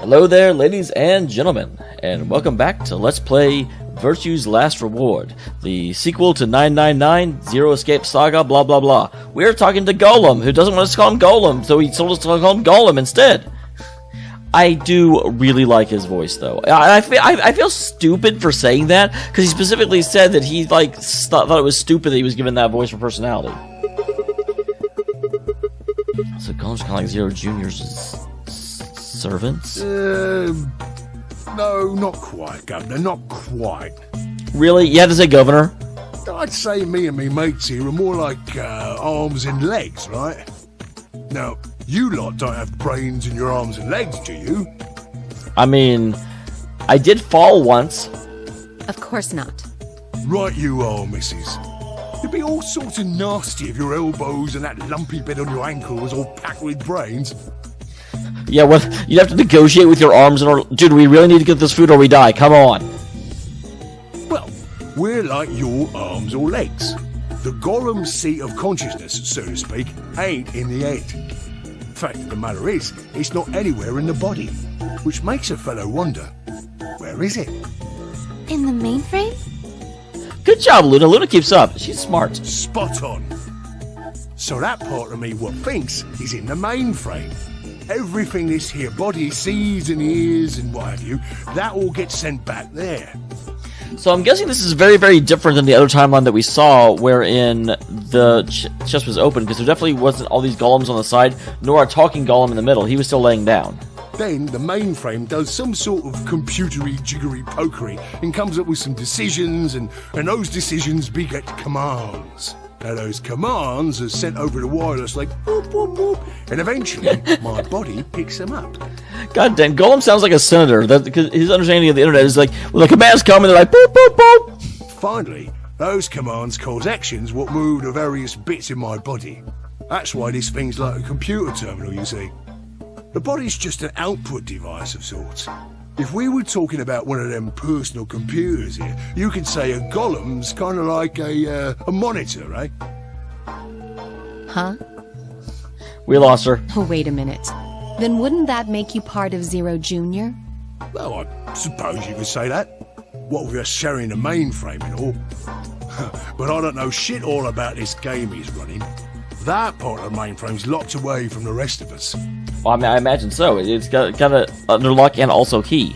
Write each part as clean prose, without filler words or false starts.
Hello there, ladies and gentlemen, and welcome back to Let's Play Virtue's Last Reward, the sequel to 999, Zero Escape Saga, blah blah blah. We're talking to Golem, who doesn't want us to call him Golem, so he told us to call him Golem instead. I do really like his voice, though. I feel stupid for saying that, because he specifically said that he thought it was stupid that he was given that voice for personality. So Golem's kind of like Zero Jr.'s servants? No, not quite, Governor, not quite. Really? You had to say Governor? I'd say me and me mates here are more like arms and legs, right? Now, you lot don't have brains in your arms and legs, do you? I mean, I did fall once. Of course not. Right you are, missus. You'd be all sorts of nasty if your elbows and that lumpy bit on your ankle was all packed with brains. Yeah, what? You'd have to negotiate with your arms and dude, we really need to get this food or we die. Come on. Well, we're like your arms or legs. The Golem's seat of consciousness, so to speak, ain't in the head. Fact of the matter is, it's not anywhere in the body, which makes a fellow wonder, where is it? In the mainframe? Good job, Luna. Luna keeps up. She's smart. Spot on. So that part of me what thinks is in the mainframe. Everything this here body sees and hears and what have you, that all gets sent back there. So I'm guessing this is very, very different than the other timeline that we saw, wherein the chest was open, because there definitely wasn't all these golems on the side, nor a talking golem in the middle. He was still laying down. Then the mainframe does some sort of computery jiggery pokery and comes up with some decisions, and those decisions beget commands. Now those commands are sent over the wireless like boop, boop, boop, and eventually my body picks them up. God damn, Golem sounds like a senator. Because his understanding of the internet is like, when the commands come and they're like, boop, boop, boop. Finally, those commands cause actions what move the various bits in my body. That's why this thing's like a computer terminal, you see. The body's just an output device of sorts. If we were talking about one of them personal computers here, you could say a golem's kind of like a monitor, right? Huh? We lost her. Oh, wait a minute. Then wouldn't that make you part of Zero Jr.? Well, I suppose you could say that. What with us sharing the mainframe and all. But I don't know shit all about this game he's running. That part of the mainframe's locked away from the rest of us. Well, I mean, I imagine so. It's got kind of under lock and also key.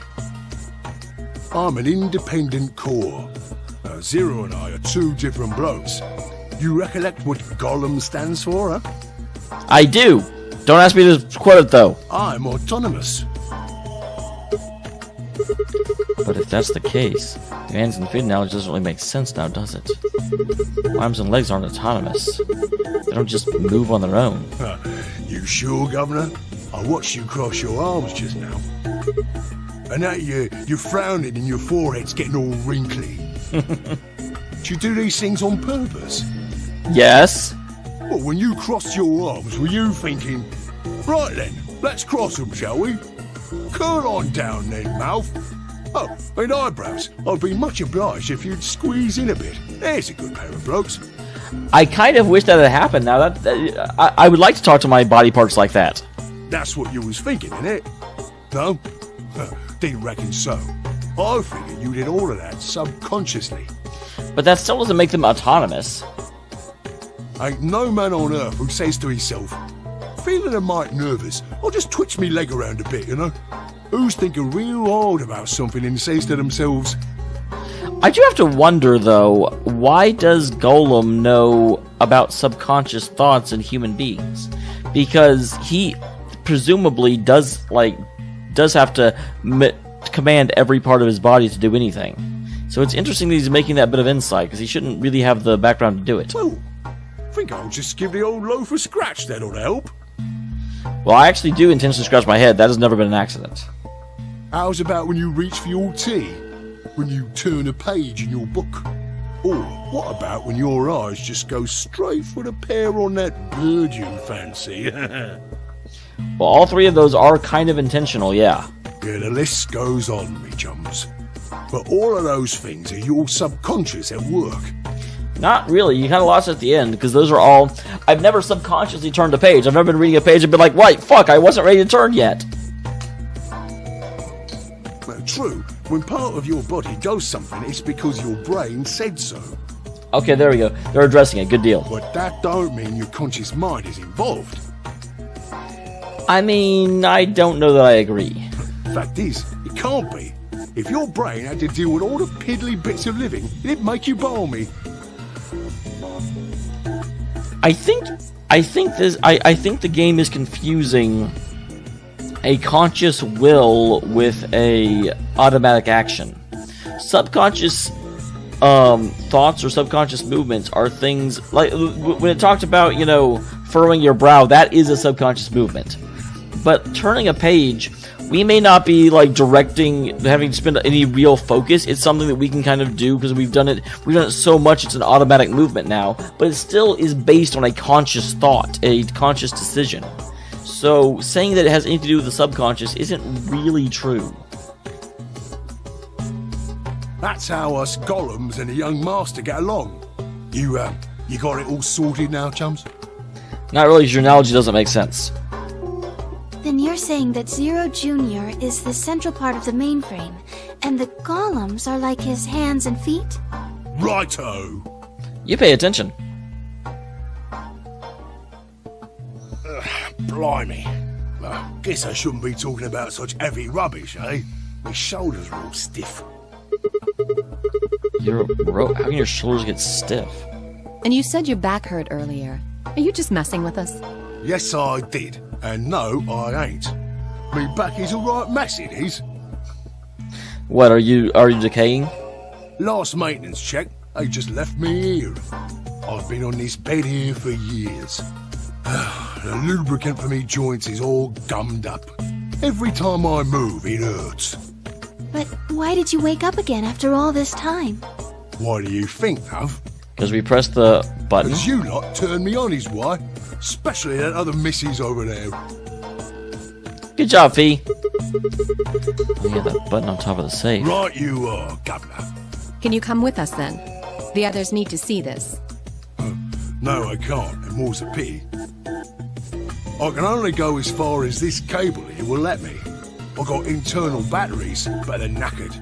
I'm an independent core. Zero and I are two different blokes. You recollect what Golem stands for, huh? I do. Don't ask me to quote it, though. I'm autonomous. But if that's the case, the hands and feet analogy doesn't really make sense now, does it? Arms and legs aren't autonomous. They don't just move on their own. You sure, Governor? I watched you cross your arms just now. And now you're frowning and your forehead's getting all wrinkly. Do you do these things on purpose? Yes. Well, when you crossed your arms, were you thinking, right then, let's cross them, shall we? Curl on down then, mouth. Oh, and eyebrows. I'd be much obliged if you'd squeeze in a bit. There's a good pair of blokes. I kind of wish that had happened now. I would like to talk to my body parts like that. That's what you was thinking, innit? No? Didn't reckon so. I figured you did all of that subconsciously. But that still doesn't make them autonomous. Ain't no man on earth who says to himself, feeling a mite nervous, I'll just twitch me leg around a bit, you know? Who's thinking real hard about something and says to themselves... I do have to wonder, though, why does Golem know about subconscious thoughts in human beings? Because he presumably does have to command every part of his body to do anything. So it's interesting that he's making that bit of insight, because he shouldn't really have the background to do it. Well, I think I'll just give the old loaf a scratch, that ought to help. Well, I actually do intentionally scratch my head. That has never been an accident. How's about when you reach for your tea? When you turn a page in your book? Or what about when your eyes just go straight for the pear on that bird you fancy? Well, all three of those are kind of intentional, yeah. Yeah, the list goes on, me chums. But all of those things are your subconscious at work. Not really. You kind of lost at the end, because those are all... I've never subconsciously turned a page. I've never been reading a page and been like, wait, fuck, I wasn't ready to turn yet. true. When part of your body does something, it's because your brain said so. Okay, there we go. They're addressing it. Good deal. But that don't mean your conscious mind is involved. I mean, I don't know that I agree. Fact is, it can't be. If your brain had to deal with all the piddly bits of living, it'd make you balmy. I think the game is confusing a conscious will with a automatic action. Subconscious thoughts or subconscious movements are things like when it talked about, you know, furrowing your brow, that is a subconscious movement. But turning a page, we may not be like having to spend any real focus. It's something that we can kind of do because we've done it so much it's an automatic movement now, but it still is based on a conscious thought, a conscious decision. So saying that it has anything to do with the subconscious isn't really true. That's how us golems and the young master get along. You got it all sorted now, chums? Not really, 'cause your analogy doesn't make sense. Then you're saying that Zero Jr. is the central part of the mainframe, and the golems are like his hands and feet? Righto! You pay attention. Blimey. Well, guess I shouldn't be talking about such heavy rubbish, eh? My shoulders are all stiff. How can your shoulders get stiff? And you said your back hurt earlier. Are you just messing with us? Yes, I did. And no, I ain't. Me back is a right mess, it is. What, are you decaying? Last maintenance check, they just left me here. I've been on this bed here for years. The lubricant for me joints is all gummed up. Every time I move, it hurts. But why did you wake up again after all this time? Why do you think, love? Because we pressed the button. Because you lot turned me on is why. Especially that other missus over there. Good job, Fee. Oh, yeah, that button on top of the safe. Right you are, Governor. Can you come with us then? The others need to see this. No, I can't, and more's a pity. I can only go as far as this cable here will let me. I got internal batteries, but they're knackered.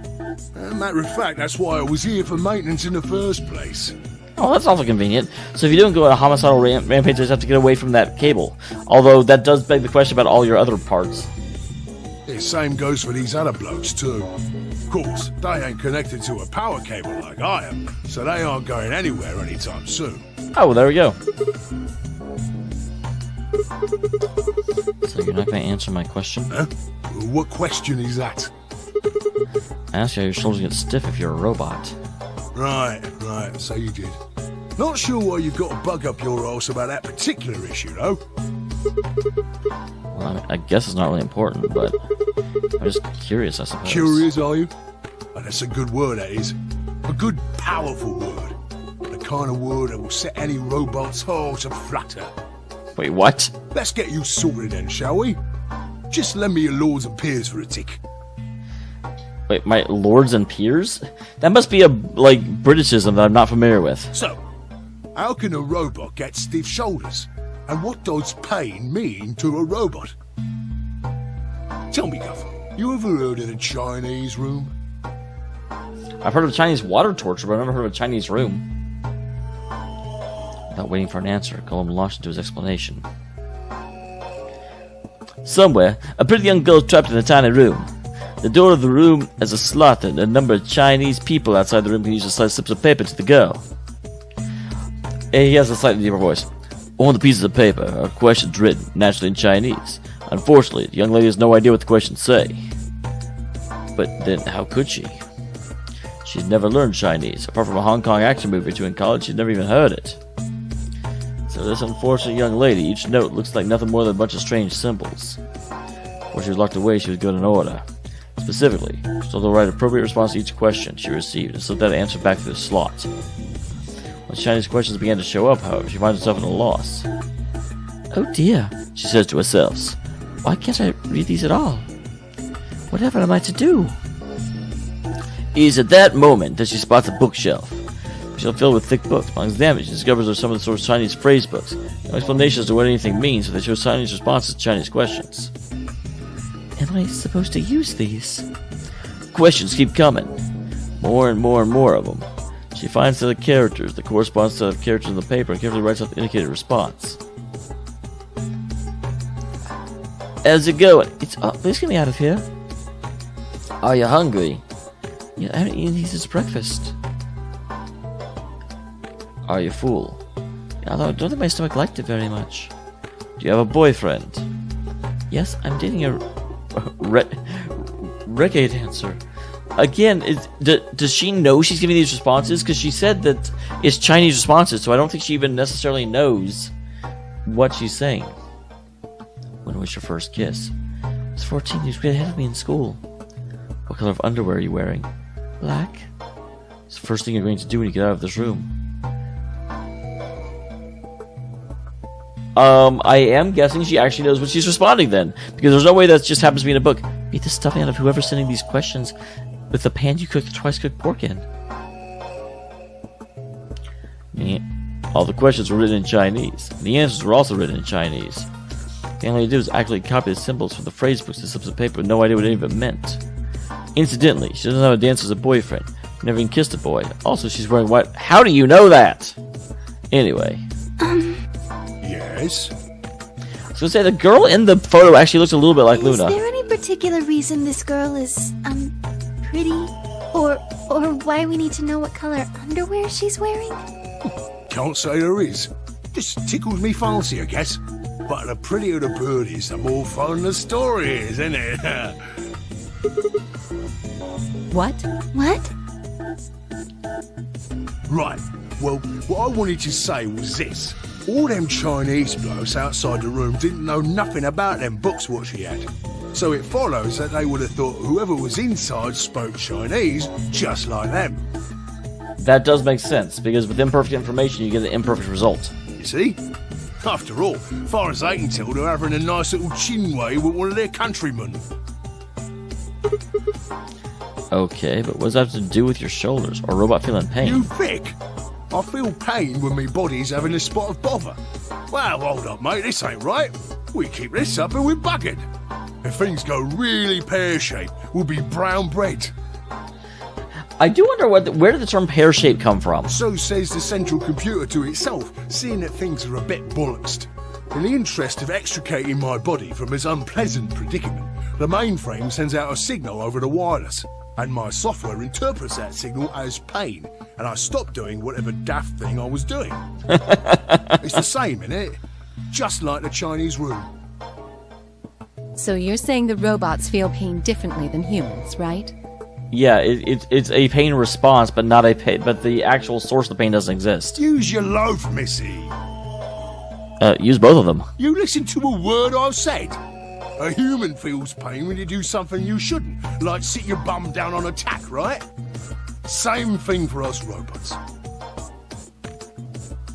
Matter of fact, that's why I was here for maintenance in the first place. Oh, that's awfully convenient. So if you don't go on a homicidal rampage, you just have to get away from that cable. Although that does beg the question about all your other parts. The same goes for these other blokes too. Of course, they ain't connected to a power cable like I am, so they aren't going anywhere anytime soon. Oh, well, there we go. So you're not going to answer my question? Huh? What question is that? I asked you how your shoulders get stiff if you're a robot. Right, so you did. Not sure why you've got to bug up your arse about that particular issue, though. Well, I mean, I guess it's not really important, but I'm just curious, I suppose. Curious, are you? Oh, that's a good word, that is. A good, powerful word. The kind of word that will set any robot's heart aflutter. Wait, what? Let's get you sorted then, shall we? Just lend me your lords and peers for a tick. Wait, my lords and peers? That must be a, Britishism that I'm not familiar with. So, how can a robot get stiff shoulders? And what does pain mean to a robot? Tell me, Gov, you ever heard of the Chinese room? I've heard of Chinese water torture, but I've never heard of a Chinese room. Without waiting for an answer, Gollum launched into his explanation. Somewhere, a pretty young girl is trapped in a tiny room. The door of the room has a slot and a number of Chinese people outside the room can use to slide slips of paper to the girl. He has a slightly deeper voice. On the pieces of paper are questions written, naturally in Chinese. Unfortunately, the young lady has no idea what the questions say. But then, how could she? She's never learned Chinese. Apart from a Hong Kong action movie or two in college, she'd never even heard it. So this unfortunate young lady, each note looks like nothing more than a bunch of strange symbols. Before she was locked away, she was given an order. Specifically, she was told to write an appropriate response to each question she received and slipped that answer back through the slot. When Chinese questions began to show up, however, she finds herself at a loss. Oh dear, she says to herself. Why can't I read these at all? Whatever am I to do? It is at that moment that she spots a bookshelf. A shelf filled with thick books. Among them, she discovers there are some of the sort of Chinese phrase books. No explanation as to what anything means, so they show Chinese responses to Chinese questions. Am I supposed to use these? questions keep coming. More and more and more of them. She finds set of characters that corresponds to set of characters in the paper and carefully writes out the indicated response. How's it going? Please get me out of here. Are you hungry? Yeah, I haven't eaten since breakfast. Are you full? Although I don't think my stomach liked it very much. Do you have a boyfriend? Yes, I'm dating a reggae dancer. Again, does she know she's giving these responses? Because she said that it's Chinese responses, so I don't think she even necessarily knows what she's saying. When was your first kiss? I was 14, you was way ahead of me in school. What color of underwear are you wearing? Black? It's the first thing you're going to do when you get out of this room. I am guessing she actually knows what she's responding then, because there's no way that just happens to be in a book. Beat the stuffing out of whoever's sending these questions with the pan you cooked the twice-cooked pork in. Yeah. All the questions were written in Chinese, and the answers were also written in Chinese. The only thing to do is actually copy the symbols from the phrase books to slips of paper with no idea what any of it meant. Incidentally, she doesn't have a dancer as a boyfriend. Never even kissed a boy. Also, she's wearing white. How do you know that? Anyway. Yes? I was gonna say, the girl in the photo actually looks a little bit like Luna. Is there any particular reason this girl is, pretty? Or why we need to know what color underwear she's wearing? Can't say there is. Just tickles me fancy, I guess. But the prettier the bird is, the more fun the story is, isn't it? What? What? Right. Well, what I wanted to say was this. All them Chinese blokes outside the room didn't know nothing about them books what she had. So it follows that they would have thought whoever was inside spoke Chinese just like them. That does make sense, because with imperfect information, you get an imperfect result. You see? After all, far as I can tell, they're having a nice little chinway with one of their countrymen. Okay, but what does that have to do with your shoulders? Or a robot feeling pain? You thick? I feel pain when my body's having a spot of bother. Well, hold up, mate, this ain't right. We keep this up and we're buggered. If things go really pear-shaped, we'll be brown bread. I do wonder where did the term pear-shaped come from? So says the central computer to itself, seeing that things are a bit bollocksed. In the interest of extricating my body from this unpleasant predicament, the mainframe sends out a signal over the wireless, and my software interprets that signal as pain, and I stop doing whatever daft thing I was doing. It's the same, innit? Just like the Chinese room. So you're saying the robots feel pain differently than humans, right? Yeah, it's a pain response, but not a pain. But the actual source of the pain doesn't exist. Use your loaf, missy. Use both of them. You listen to a word I've said. A human feels pain when you do something you shouldn't, like sit your bum down on a tack, right? Same thing for us robots.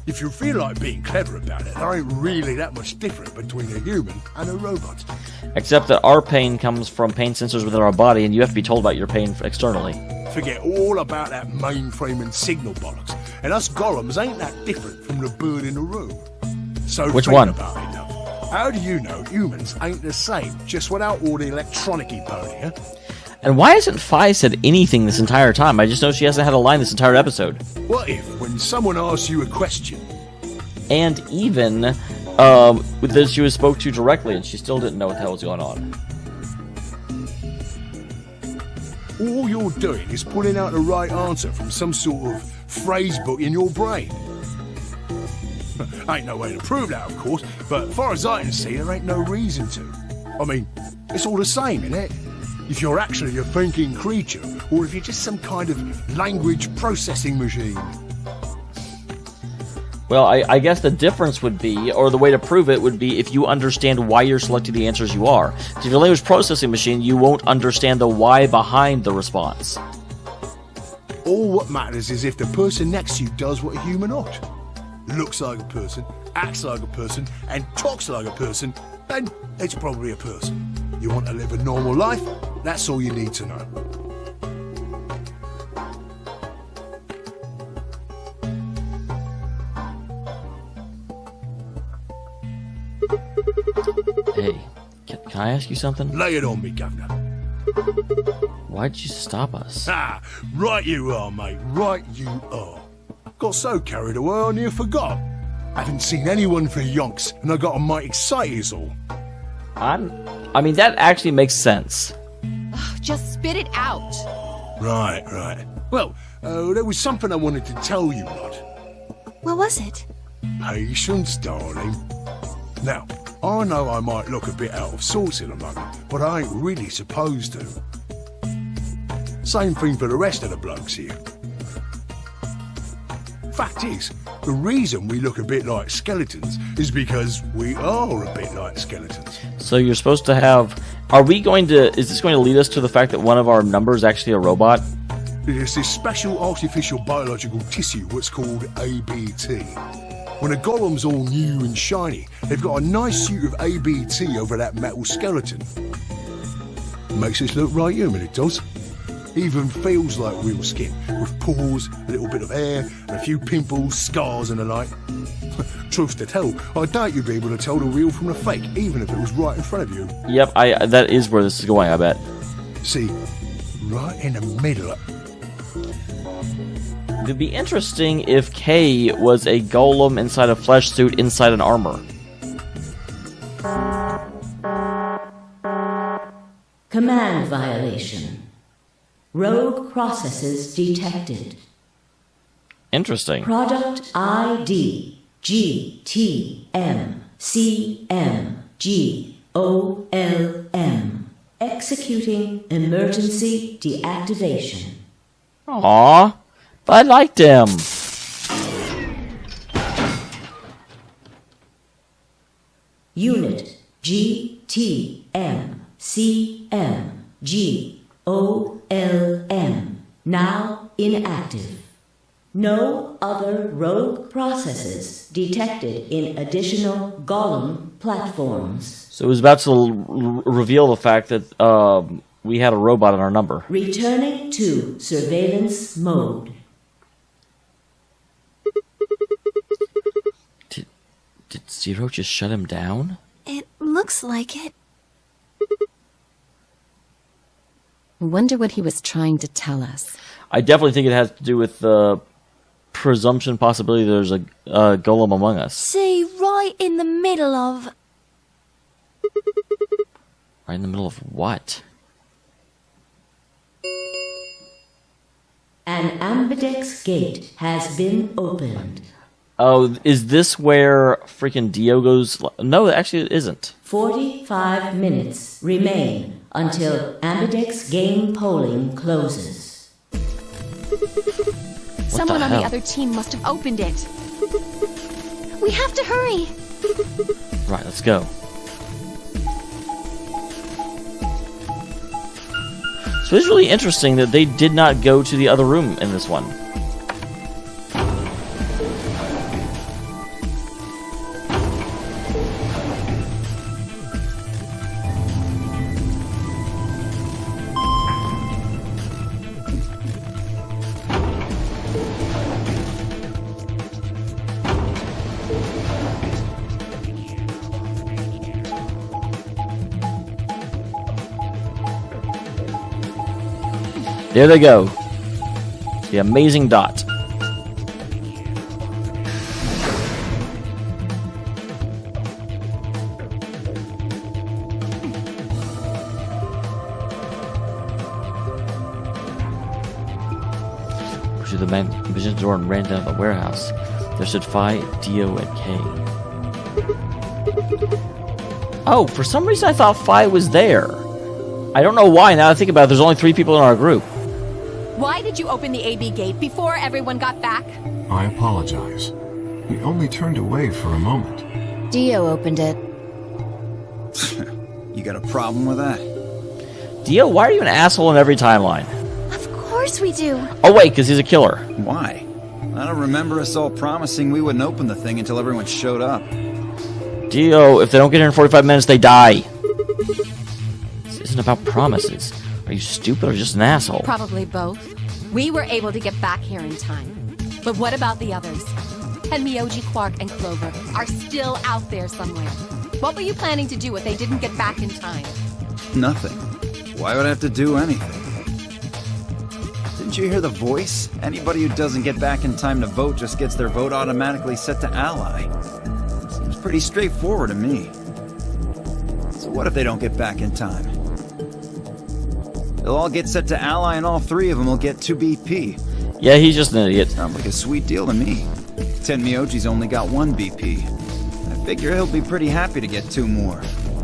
If you feel like being clever about it, there ain't really that much different between a human and a robot. Except that our pain comes from pain sensors within our body, and you have to be told about your pain externally. Forget all about that mainframe and signal bollocks. And us golems ain't that different from the bird in the room. So which think one? About it, love. How do you know humans ain't the same, just without all the electronic-y pony, huh? And why hasn't Fi said anything this entire time? I just know she hasn't had a line this entire episode. What if, when someone asks you a question... And even, that she was spoke to directly, and she still didn't know what the hell was going on. All you're doing is pulling out the right answer from some sort of phrase book in your brain. Ain't no way to prove that, of course, but far as I can see, there ain't no reason to. I mean, it's all the same, innit? If you're actually a thinking creature, or if you're just some kind of language processing machine. Well, I guess the difference would be, or the way to prove it would be if you understand why you're selecting the answers you are. If you're a language processing machine, you won't understand the why behind the response. All what matters is if the person next to you does what a human ought. Looks like a person, acts like a person, and talks like a person, then it's probably a person. You want to live a normal life? That's all you need to know. Hey, can I ask you something? Lay it on me, Governor. Why'd you stop us? Ah, right you are, mate. Right you are. Got so carried away I near forgot. Haven't seen anyone for yonks, and I got a mite excited is all. I mean, that actually makes sense. Just spit it out. Right. Well, there was something I wanted to tell you, Rod. What was it? Patience, darling. Now, I know I might look a bit out of sorts in a moment, but I ain't really supposed to. Same thing for the rest of the blokes here. Fact is, the reason we look a bit like skeletons is because we are a bit like skeletons. So you're supposed to have... is this going to lead us to the fact that one of our numbers is actually a robot? There's this special artificial biological tissue what's called ABT. When a golem's all new and shiny, they've got a nice suit of ABT over that metal skeleton. Makes us look right human, it does. Even feels like real skin, with pores, a little bit of hair, and a few pimples, scars and the like. Truth to tell, I doubt you'd be able to tell the real from the fake, even if it was right in front of you. Yep, that is where this is going, I bet. See, right in the middle. It'd be interesting if K was a golem inside a flesh suit inside an armor. Command violation. Rogue processes detected. Interesting. Product ID GTMCMGOLM. Executing emergency deactivation. Aww, but I liked him. Unit GTMCMGOLM. Now inactive. No other rogue processes detected in additional golem platforms. So it was about to reveal the fact that we had a robot in our number. Returning to surveillance mode. Did Zero just shut him down? It looks like it. Wonder what he was trying to tell us. I definitely think it has to do with the presumption possibility there's a golem among us. See, right in the middle of... Right in the middle of what? An ambidex gate has been opened. Oh, is this where freaking Dio goes? No, actually it isn't. 45 minutes remain until ambidex game polling closes. Someone on hell? the other team must have opened it. We have to hurry. Right, let's go. So it's really interesting that they did not go to the other room in this one. There they go. The amazing dot. Pushed through the vision door and ran down the warehouse. There stood Phi, Dio, and K. Oh, for some reason I thought Phi was there. I don't know why. Now that I think about it, there's only 3 people in our group. Why did you open the AB gate before everyone got back? I apologize. We only turned away for a moment. Dio opened it. You got a problem with that? Dio, why are you an asshole in every timeline? Of course we do. Oh wait, because he's a killer. Why? I don't remember us all promising we wouldn't open the thing until everyone showed up. Dio, if they don't get here in 45 minutes, they die. This isn't about promises. Are you stupid or just an asshole? Probably both. We were able to get back here in time. But what about the others? And Miyoji, Quark, and Clover are still out there somewhere. What were you planning to do if they didn't get back in time? Nothing. Why would I have to do anything? Didn't you hear the voice? Anybody who doesn't get back in time to vote just gets their vote automatically set to ally. Seems pretty straightforward to me. So what if they don't get back in time? They'll all get set to ally and all 3 of them will get 2 BP. Yeah, he's just an idiot. Sounds like a sweet deal to me. Tenmyoji's only got 1 BP. I figure he'll be pretty happy to get 2 more.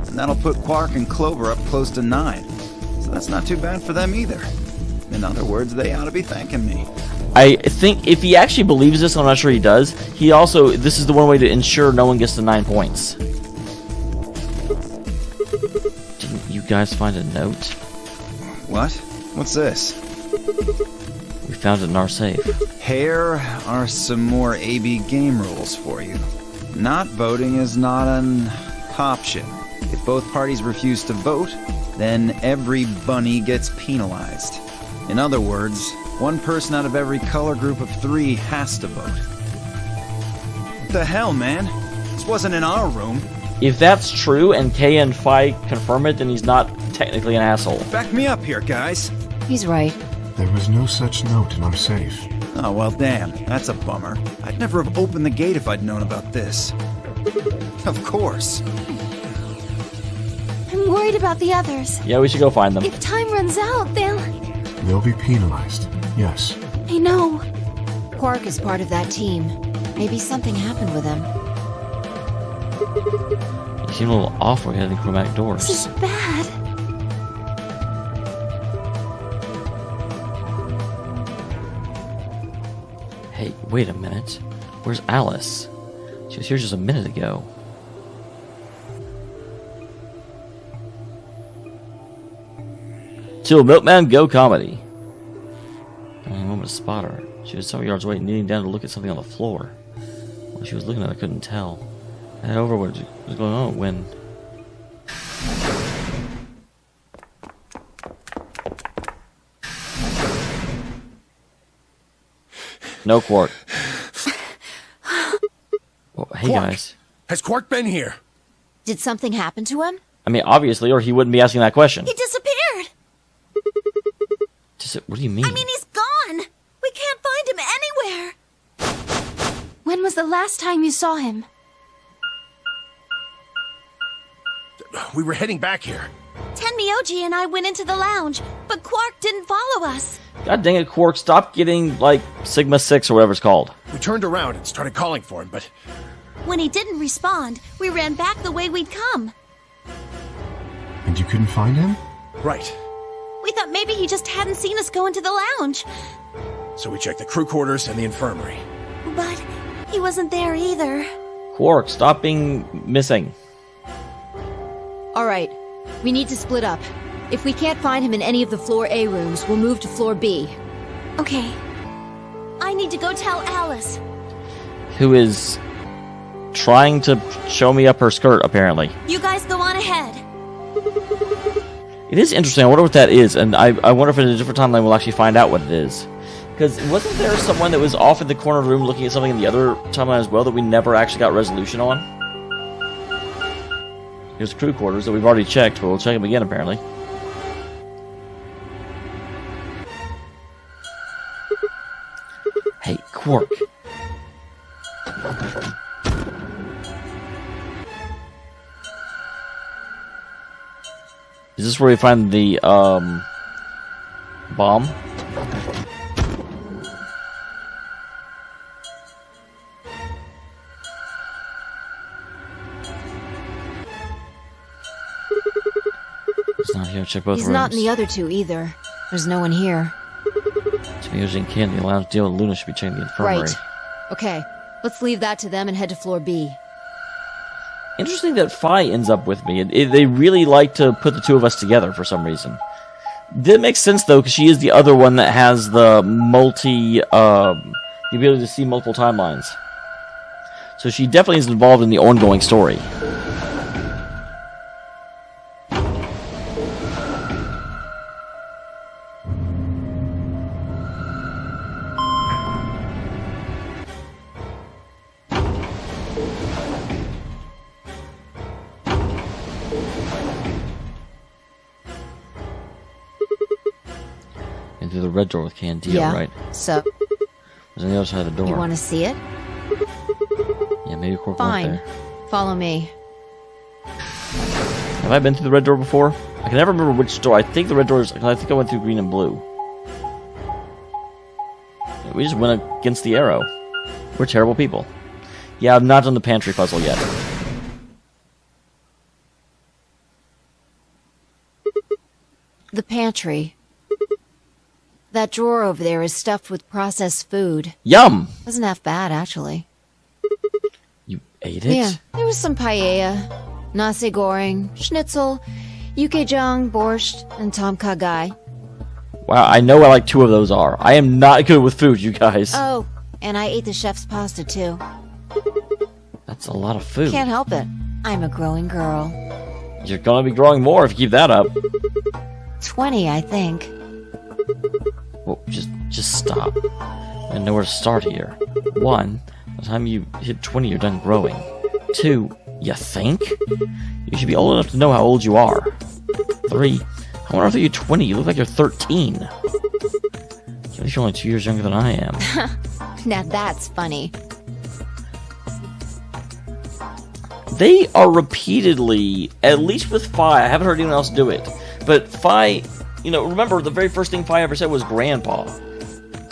And that'll put Quark and Clover up close to 9. So that's not too bad for them either. In other words, they ought to be thanking me. I think if he actually believes this, I'm not sure he does, he also, this is the one way to ensure no one gets to 9 points. Didn't you guys find a note? What? What's this? We found it in our safe. Here are some more AB game rules for you. Not voting is not an option. If both parties refuse to vote, then every bunny gets penalized. In other words, 1 person out of every color group of 3 has to vote. What the hell, man? This wasn't in our room. If that's true and Kay and Phi confirm it, then he's not technically an asshole. Back me up here, guys. He's right. There was no such note in our safe. Oh, well, damn. That's a bummer. I'd never have opened the gate if I'd known about this. Of course. I'm worried about the others. Yeah, we should go find them. If time runs out, They'll be penalized. Yes. I know. Quark is part of that team. Maybe something happened with him. You seem a little off when heading from back doors. This is bad. Hey, wait a minute. Where's Alice? She was here just a minute ago. To a Milkman Go comedy. Only moment to spot her. She was several yards away, kneeling down to look at something on the floor. What she was looking at, I couldn't tell. I had over what was going on when... No Quark. Well, hey Quark. guys. Has Quark been here? Did something happen to him? I mean, obviously, or he wouldn't be asking that question. He disappeared. What do you mean? I mean, he's gone. We can't find him anywhere. When was the last time you saw him? We were heading back here. Tenmyoji and I went into the lounge, but Quark didn't follow us. God dang it, Quark, stop getting, like, Sigma 6 or whatever it's called. We turned around and started calling for him, but When he didn't respond, we ran back the way we'd come. And you couldn't find him? right. We thought maybe he just hadn't seen us go into the lounge. So we checked the crew quarters and the infirmary. But he wasn't there either. Quark, stop being missing. All right. We need to split up. If we can't find him in any of the Floor A rooms, we'll move to Floor B. Okay. I need to go tell Alice. Who is trying to show me up her skirt, apparently. You guys go on ahead. It is interesting. I wonder what that is, and I wonder if in a different timeline we'll actually find out what it is. Because wasn't there someone that was off in the corner of the room looking at something in the other timeline as well that we never actually got resolution on? Here's crew quarters that we've already checked, but we'll check them again, apparently. Hey, Quark. Is this where we find the, bomb? It's not here. Check both He's rooms. not in the other two either. There's no one here. Dameol and Ken, the lounge deal, and Luna should be checking the infirmary. Right. Okay. Let's leave that to them and head to Floor B. Interesting that Phi ends up with me. They really like to put the two of us together for some reason. That makes sense, though, because she is the other one that has the the ability to see multiple timelines. So she definitely is involved in the ongoing story. And through the red door with Candia, Yeah. right? So, There's on the other side of the door. you want to see it? Yeah, maybe Quark went Fine. there. Follow me. Have I been through the red door before? I can never remember which door. I think the red door is... I think I went through green and blue. Yeah, we just went against the arrow. We're terrible people. Yeah, I've not done the pantry puzzle yet. The pantry. That drawer over there is stuffed with processed food. Yum! Wasn't half bad, actually. You ate it? Yeah, there was some paella, nasi goreng, schnitzel, yukejang, borscht, and tom kha gai. Wow, I know what like 2 of those are. I am not good with food, you guys. Oh, and I ate the chef's pasta, too. That's a lot of food. Can't help it. I'm a growing girl. You're gonna be growing more if you keep that up. 20, I think. Well, just stop. I know where to start here. 1, by the time you hit 20, you're done growing. 2, you think? You should be old enough to know how old you are. 3, I wonder if you're 20, you look like you're 13. At least you're only 2 years younger than I am. Now that's funny. They are repeatedly, at least with Phi, I haven't heard anyone else do it, but Phi, you know, remember the very first thing Phi ever said was Grandpa.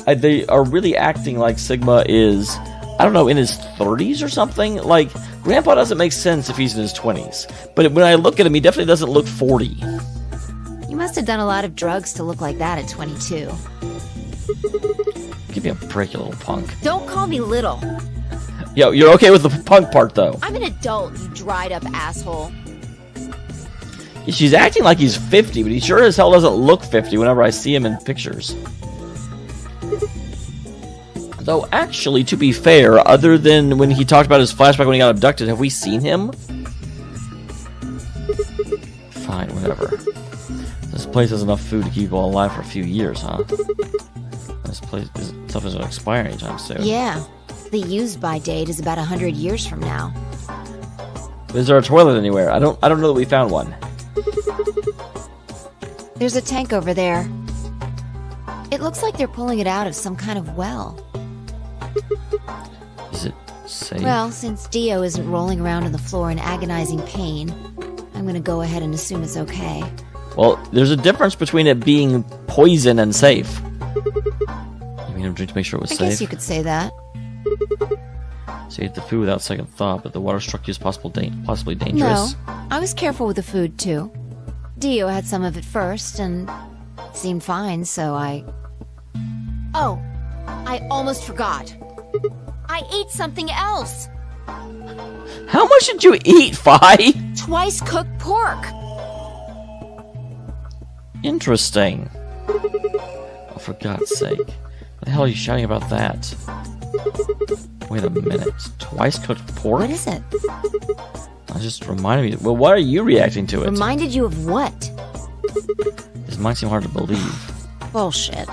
They are really acting like Sigma is, I don't know, in his 30s or something. Like, Grandpa doesn't make sense if he's in his 20s. But when I look at him, he definitely doesn't look 40. You must have done a lot of drugs to look like that at 22. Give me a break, you little punk. Don't call me little. Yo, you're okay with the punk part, though. I'm an adult, you dried up asshole. She's acting like he's 50, but he sure as hell doesn't look 50 whenever I see him in pictures. Though, actually, to be fair, other than when he talked about his flashback when he got abducted, have we seen him? Fine, whatever. This place has enough food to keep people alive for a few years, huh? This stuff isn't expiring anytime soon. Yeah, the use-by date is about 100 years from now. Is there a toilet anywhere? I don't know that we found one. There's a tank over there. It looks like they're pulling it out of some kind of well. Is it safe? Well, since Dio isn't rolling around on the floor in agonizing pain, I'm gonna go ahead and assume it's okay. Well, there's a difference between it being poison and safe. You made him drink to make sure it was I safe? guess you could say that. So you ate the food without second thought, but the water struck you as possibly No, dangerous? I was careful with the food, too. Dio had some of it first, and it seemed fine, so I... Oh, I almost forgot. I ate something else. How much did you eat, Phi? Twice cooked pork. Interesting. Oh, for God's sake. What the hell are you shouting about that? Wait a minute. Twice cooked pork? What is it? That just reminded me. Well, why are you reacting to it? Reminded you of what? This might seem hard to believe. Bullshit.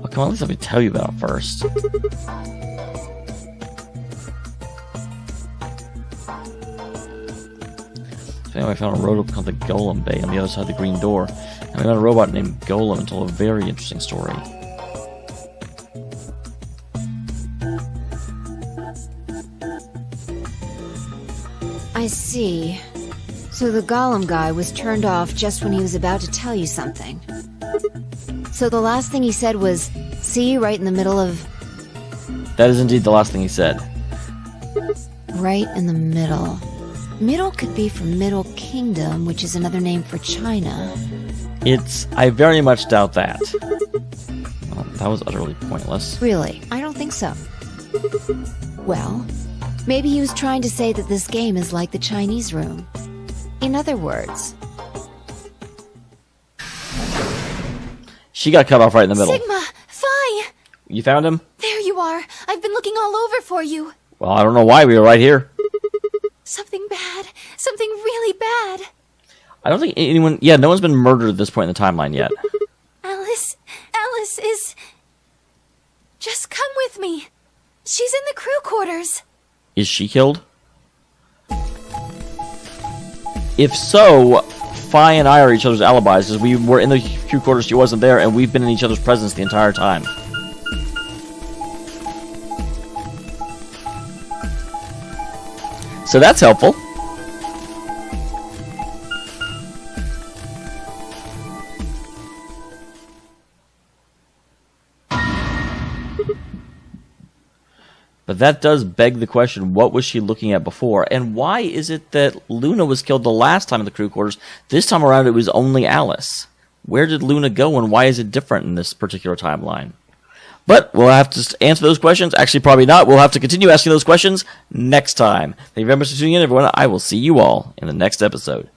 Oh, come on, at least let me tell you about it first. So anyway, I found a road called the Golem Bay on the other side of the green door. And we met a robot named Golem and told a very interesting story. I see. So the golem guy was turned off just when he was about to tell you something. So the last thing he said was, see you right in the middle of... That is indeed the last thing he said. Right in the middle. Middle could be from Middle Kingdom, which is another name for China. I very much doubt that. Well, that was utterly pointless. Really? I don't think so. Well, maybe he was trying to say that this game is like the Chinese room. In other words... She got cut off right in the middle. Sigma! Phi! You found him? There you are. I've been looking all over for you. Well, I don't know why we were right here. Something bad. Something really bad. I don't think anyone... Yeah, no one's been murdered at this point in the timeline yet. Alice is... Just come with me. She's in the crew quarters. Is she killed? If so, Fi and I are each other's alibis because we were in the crew quarters, she wasn't there, and we've been in each other's presence the entire time. So that's helpful. But that does beg the question, what was she looking at before? And why is it that Luna was killed the last time in the crew quarters? This time around it was only Alice. Where did Luna go and why is it different in this particular timeline? But we'll have to answer those questions. Actually, probably not. We'll have to continue asking those questions next time. Thank you very much for tuning in, everyone. I will see you all in the next episode.